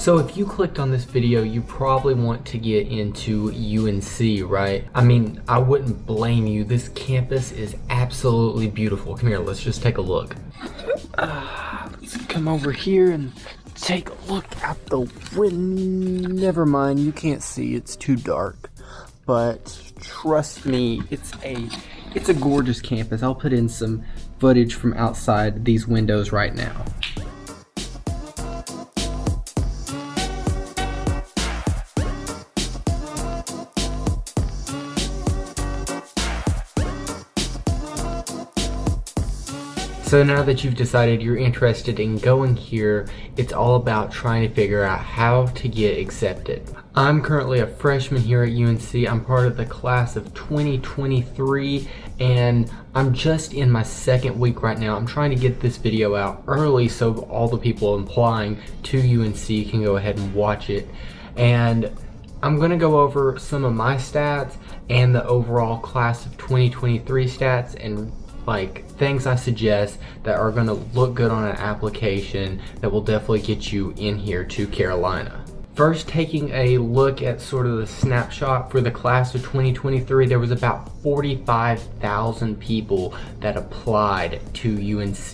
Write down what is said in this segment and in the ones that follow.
So if you clicked on this video, you probably want to get into UNC, right? I mean, I wouldn't blame you. This campus is absolutely beautiful. Come here, let's just take a look. Let's come over here and take a look out the window. Never mind, you can't see, it's too dark. But trust me, it's a gorgeous campus. I'll put in some footage from outside these windows right now. So now that you've decided you're interested in going here, it's all about trying to figure out how to get accepted. I'm currently a freshman here at UNC. I'm part of the class of 2023 and I'm just in my second week right now. I'm trying to get this video out early so all the people applying to UNC can go ahead and watch it. And I'm gonna go over some of my stats and the overall class of 2023 stats and like things I suggest that are going to look good on an application that will definitely get you in here to Carolina. First, taking a look at sort of the snapshot for the class of 2023, there was about 45,000 people that applied to UNC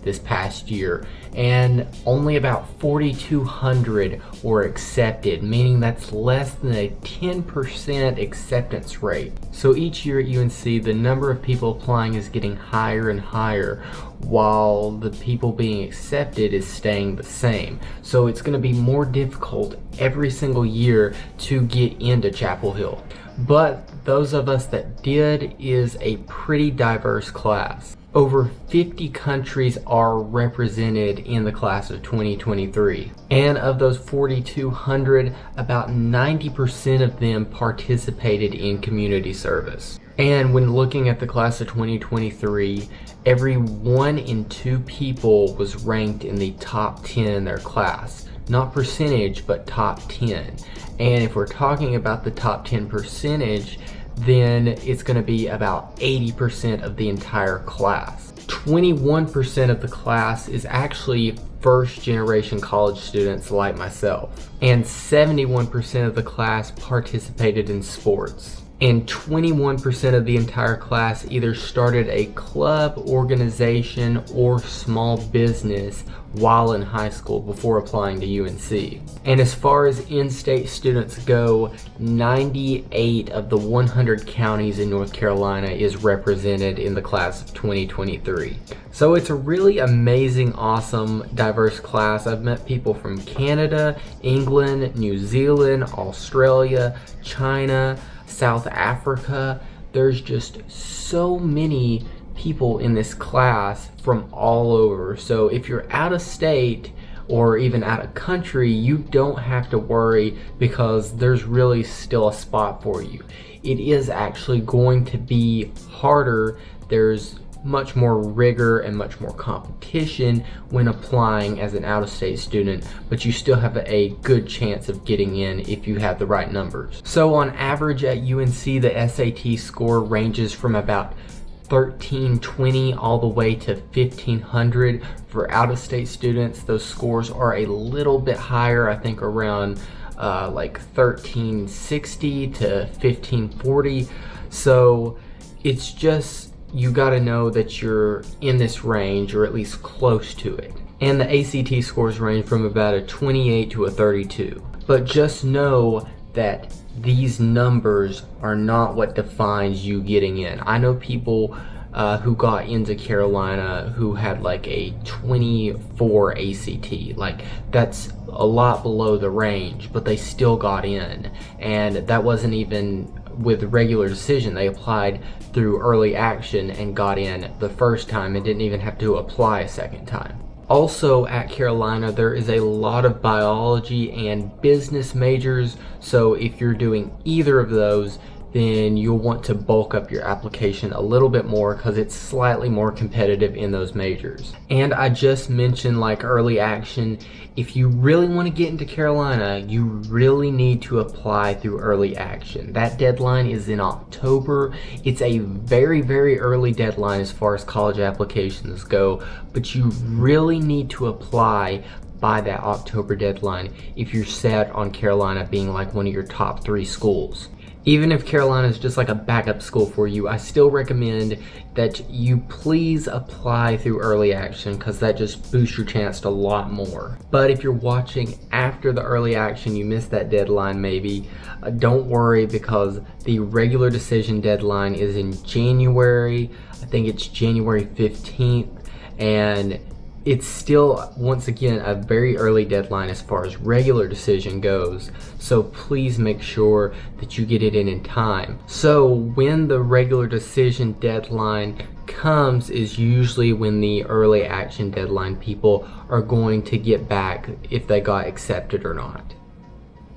this past year, and only about 4,200 were accepted, meaning that's less than a 10% acceptance rate. So each year at UNC, the number of people applying is getting higher and higher, while the people being accepted is staying the same. So it's going to be more difficult every single year to get into Chapel Hill. But those of us that did is a pretty diverse class. Over 50 countries are represented in the class of 2023. And of those 4,200, about 90% of them participated in community service. And when looking at the class of 2023, every 1 in 2 people was ranked in the top 10 in their class. Not percentage, but top 10. And if we're talking about the top 10 percentage, then it's going to be about 80% of the entire class. 21% of the class is actually first generation college students like myself. And 71% of the class participated in sports. And 21% of the entire class either started a club, organization, or small business while in high school before applying to UNC. And as far as in-state students go, 98 of the 100 counties in North Carolina is represented in the class of 2023. So it's a really amazing, awesome, diverse class. I've met people from Canada, England, New Zealand, Australia, China, South Africa. There's just so many people in this class from all over. So if you're out of state or even out of country, you don't have to worry because there's really still a spot for you. It is actually going to be harder. There's much more rigor and much more competition when applying as an out-of-state student, but you still have a good chance of getting in if you have the right numbers. So on average at UNC, the SAT score ranges from about 1320 all the way to 1500. For out-of-state students, those scores are a little bit higher, I think around like 1360 to 1540. So it's just, you got to know that you're in this range or at least close to it. And the ACT scores range from about a 28 to a 32. But just know that these numbers are not what defines you getting in. I know people who got into Carolina who had like a 24 ACT. Like that's a lot below the range, but they still got in. And that wasn't even with regular decision. They applied through early action and got in the first time and didn't even have to apply a second time. Also at Carolina, there is a lot of biology and business majors, so if you're doing either of those, then you'll want to bulk up your application a little bit more because it's slightly more competitive in those majors. And I just mentioned like early action. If you really want to get into Carolina, you really need to apply through early action. That deadline is in October. It's a very, very early deadline as far as college applications go, but you really need to apply by that October deadline if you're set on Carolina being like one of your top 3 schools. Even if Carolina is just like a backup school for you, I still recommend that you please apply through early action because that just boosts your chance a lot more. But if you're watching after the early action, you missed that deadline maybe, don't worry because the regular decision deadline is in January. I think it's January 15th, and it's still, once again, a very early deadline as far as regular decision goes, so please make sure that you get it in time. So when the regular decision deadline comes is usually when the early action deadline people are going to get back if they got accepted or not.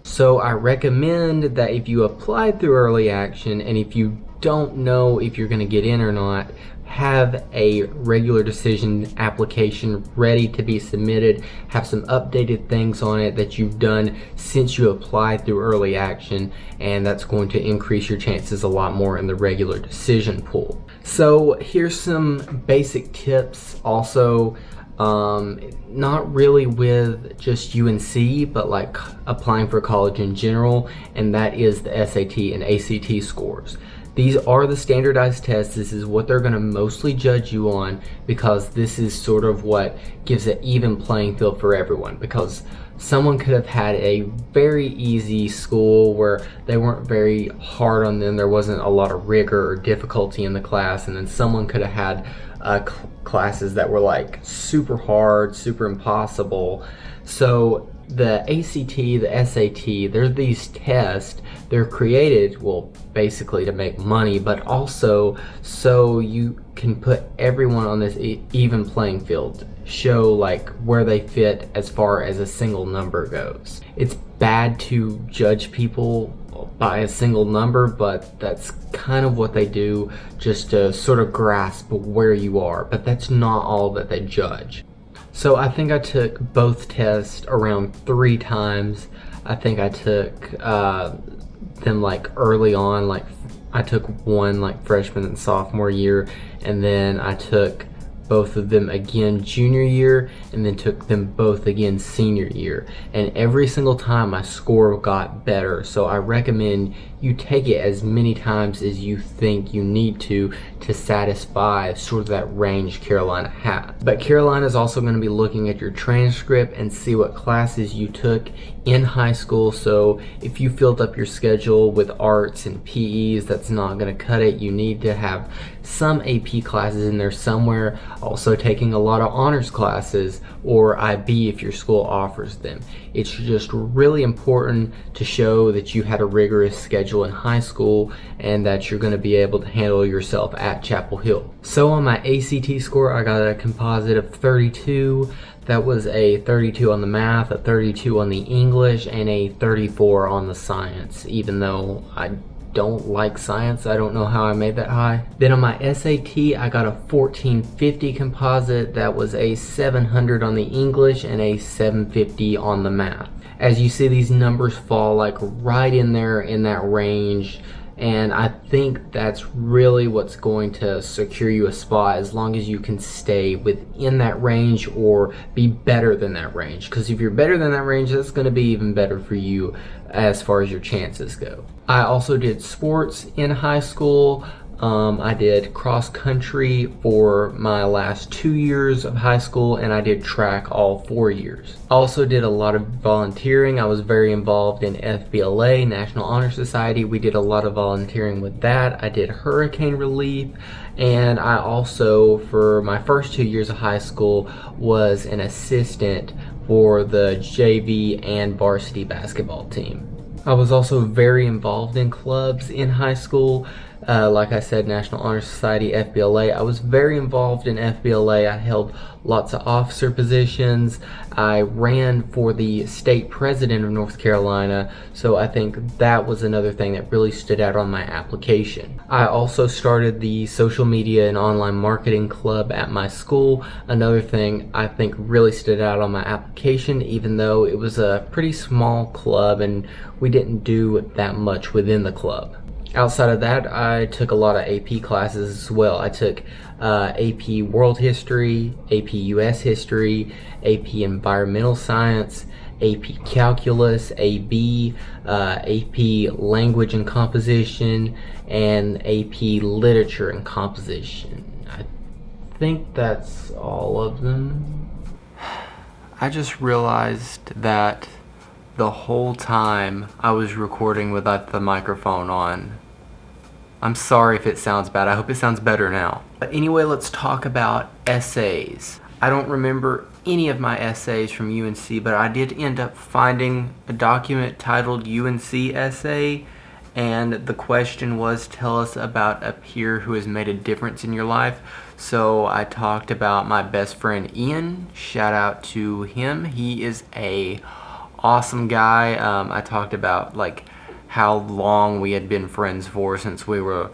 So I recommend that if you applied through early action and if you don't know if you're going to get in or not, have a regular decision application ready to be submitted. Have some updated things on it that you've done since you applied through early action, and that's going to increase your chances a lot more in the regular decision pool. So here's some basic tips also, not really with just UNC, but like applying for college in general, and that is the SAT and ACT scores. These are the standardized tests. This is what they're going to mostly judge you on because this is sort of what gives an even playing field for everyone, because someone could have had a very easy school where they weren't very hard on them, there wasn't a lot of rigor or difficulty in the class, and then someone could have had classes that were like super hard, super impossible. So the ACT, the SAT, they're these tests. They're created, well, basically to make money, but also so you can put everyone on this even playing field, show like where they fit as far as a single number goes. It's bad to judge people by a single number, but that's kind of what they do just to sort of grasp where you are, but that's not all that they judge. So I think I took both tests around 3 times. I think I took them like early on, like I took one like freshman and sophomore year, and then I took both of them again junior year, and then took them both again senior year, and every single time my score got better. So I recommend you take it as many times as you think you need to satisfy sort of that range Carolina has. But Carolina is also going to be looking at your transcript and see what classes you took in high school. So if you filled up your schedule with arts and PEs, that's not going to cut it. You need to have some AP classes in there somewhere. Also taking a lot of honors classes or IB if your school offers them. It's just really important to show that you had a rigorous schedule in high school and that you're going to be able to handle yourself at Chapel Hill. So on my ACT score, I got a composite of 32. That was a 32 on the math, a 32 on the English, and a 34 on the science, even though I don't like science. I don't know how I made that high. Then on my SAT, I got a 1450 composite. That was a 700 on the English and a 750 on the math. As you see, these numbers fall like right in there in that range, and I think that's really what's going to secure you a spot, as long as you can stay within that range or be better than that range. Because if you're better than that range, that's going to be even better for you as far as your chances go. I also did sports in high school. I did cross country for my last 2 years of high school, and I did track all 4 years. I also did a lot of volunteering. I was very involved in FBLA, National Honor Society. We did a lot of volunteering with that. I did hurricane relief, and I also, for my first 2 years of high school, was an assistant for the JV and varsity basketball team. I was also very involved in clubs in high school. Like I said, National Honor Society, FBLA. I was very involved in FBLA. I held lots of officer positions. I ran for the state president of North Carolina, so I think that was another thing that really stood out on my application. I also started the social media and online marketing club at my school. Another thing I think really stood out on my application, even though it was a pretty small club and we didn't do that much within the club. Outside of that, I took a lot of AP classes as well. I took AP World History, AP US History, AP Environmental Science, AP Calculus, AB, AP Language and Composition, and AP Literature and Composition. I think that's all of them. I just realized that the whole time I was recording without the microphone on. I'm sorry if it sounds bad. I hope it sounds better now. But anyway, let's talk about essays. I don't remember any of my essays from UNC, but I did end up finding a document titled UNC Essay, and the question was, tell us about a peer who has made a difference in your life. So I talked about my best friend Ian. Shout out to him. He is a awesome guy. I talked about like how long we had been friends for since we were,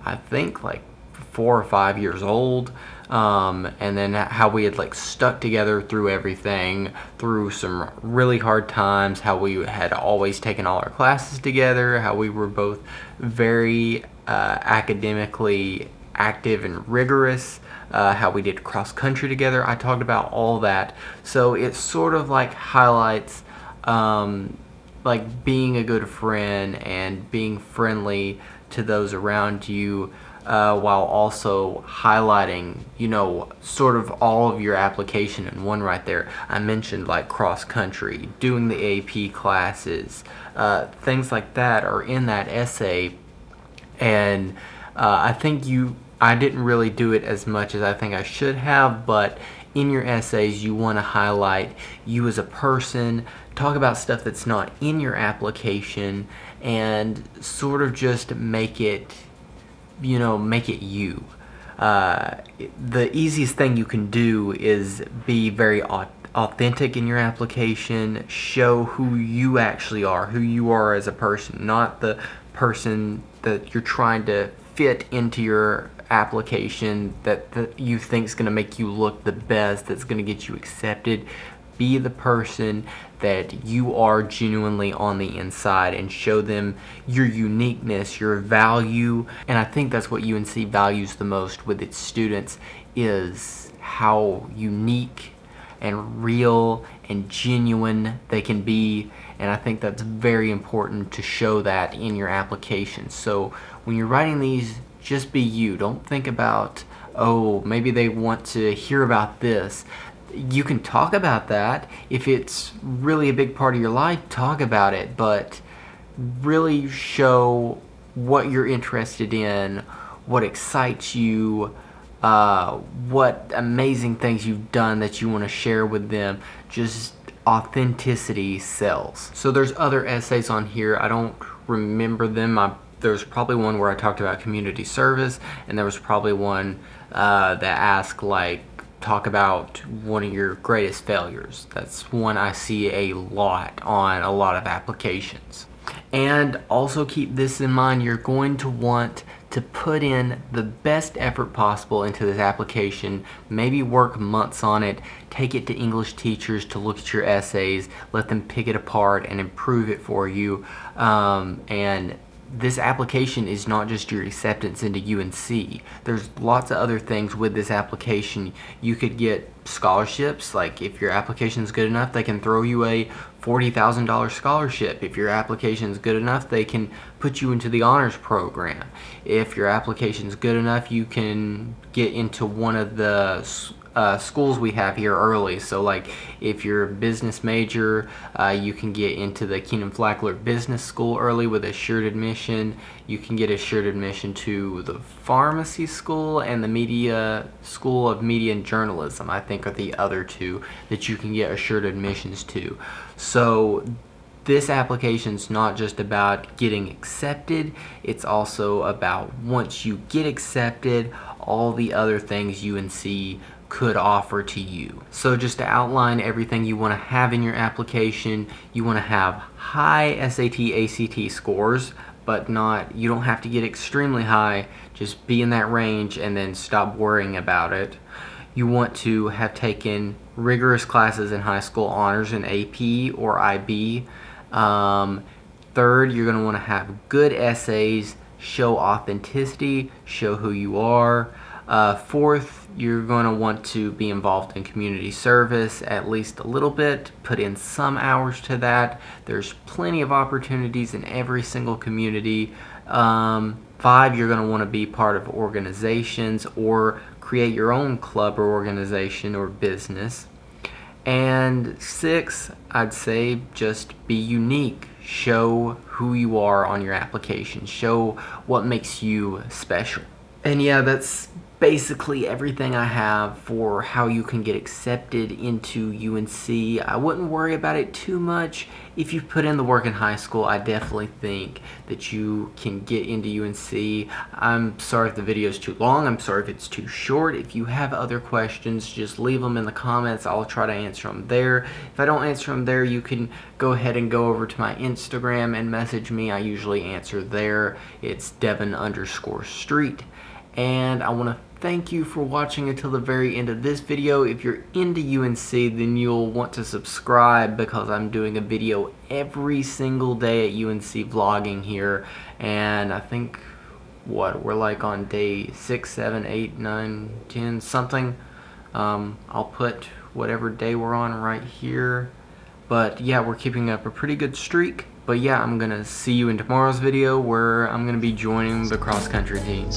I think, like 4 or 5 years old, and then how we had like stuck together through everything, through some really hard times, how we had always taken all our classes together, how we were both very academically active and rigorous, how we did cross country together. I talked about all that, so it sort of like highlights like being a good friend and being friendly to those around you, while also highlighting, you know, sort of all of your application in one right there. I mentioned like cross country, doing the AP classes, things like that are in that essay, and I didn't really do it as much as I think I should have, but in your essays you want to highlight you as a person, talk about stuff that's not in your application, and sort of just make it, you know, make it you. The easiest thing you can do is be very authentic in your application, show who you actually are, who you are as a person, not the person that you're trying to fit into your application that you think is going to make you look the best, that's going to get you accepted. Be the person that you are genuinely on the inside and show them your uniqueness, your value. And I think that's what UNC values the most with its students, is how unique and real and genuine they can be. And I think that's very important to show that in your application. So when you're writing these, just be you. Don't think about, oh, maybe they want to hear about this. You can talk about that. If it's really a big part of your life, talk about it, but really show what you're interested in, what excites you, what amazing things you've done that you want to share with them. Just authenticity sells. So there's other essays on here. I don't remember them. There's probably one where I talked about community service, and there was probably one that asked, like, talk about one of your greatest failures. That's one I see a lot on a lot of applications. And also keep this in mind, you're going to want to put in the best effort possible into this application. Maybe work months on it, take it to English teachers to look at your essays, let them pick it apart and improve it for you. And this application is not just your acceptance into UNC. There's lots of other things with this application. You could get scholarships. Like if your application is good enough, they can throw you a $40,000 scholarship. If your application is good enough, they can put you into the honors program. If your application is good enough, you can get into one of the schools we have here early. So like if you're a business major, you can get into the Keenan Flackler Business School early with assured admission. You can get assured admission to the pharmacy school and the media school of media and journalism, I think, are the other two that you can get assured admissions to. So this application's not just about getting accepted, it's also about once you get accepted, all the other things UNC could offer to you. So just to outline everything you want to have in your application, you want to have high SAT, ACT scores, but you don't have to get extremely high, just be in that range and then stop worrying about it. You want to have taken rigorous classes in high school, honors in AP or IB. Third, you're going to want to have good essays, show authenticity, show who you are. Fourth, you're going to want to be involved in community service at least a little bit, put in some hours to that. There's plenty of opportunities in every single community. Five, you're going to want to be part of organizations or create your own club or organization or business. And six, I'd say just be unique. Show who you are on your application. Show what makes you special. And yeah, that's basically everything I have for how you can get accepted into UNC. I wouldn't worry about it too much. If you've put in the work in high school, I definitely think that you can get into UNC. I'm sorry if the video is too long. I'm sorry if it's too short. If you have other questions, just leave them in the comments. I'll try to answer them there. If I don't answer them there, you can go ahead and go over to my Instagram and message me. I usually answer there. It's Devin_Street. And I want to thank you for watching until the very end of this video. If you're into UNC, then you'll want to subscribe because I'm doing a video every single day at UNC vlogging here. And I think, we're like on day 6, 7, 8, 9, 10, something. I'll put whatever day we're on right here. But yeah, we're keeping up a pretty good streak. But yeah, I'm going to see you in tomorrow's video where I'm going to be joining the cross-country team.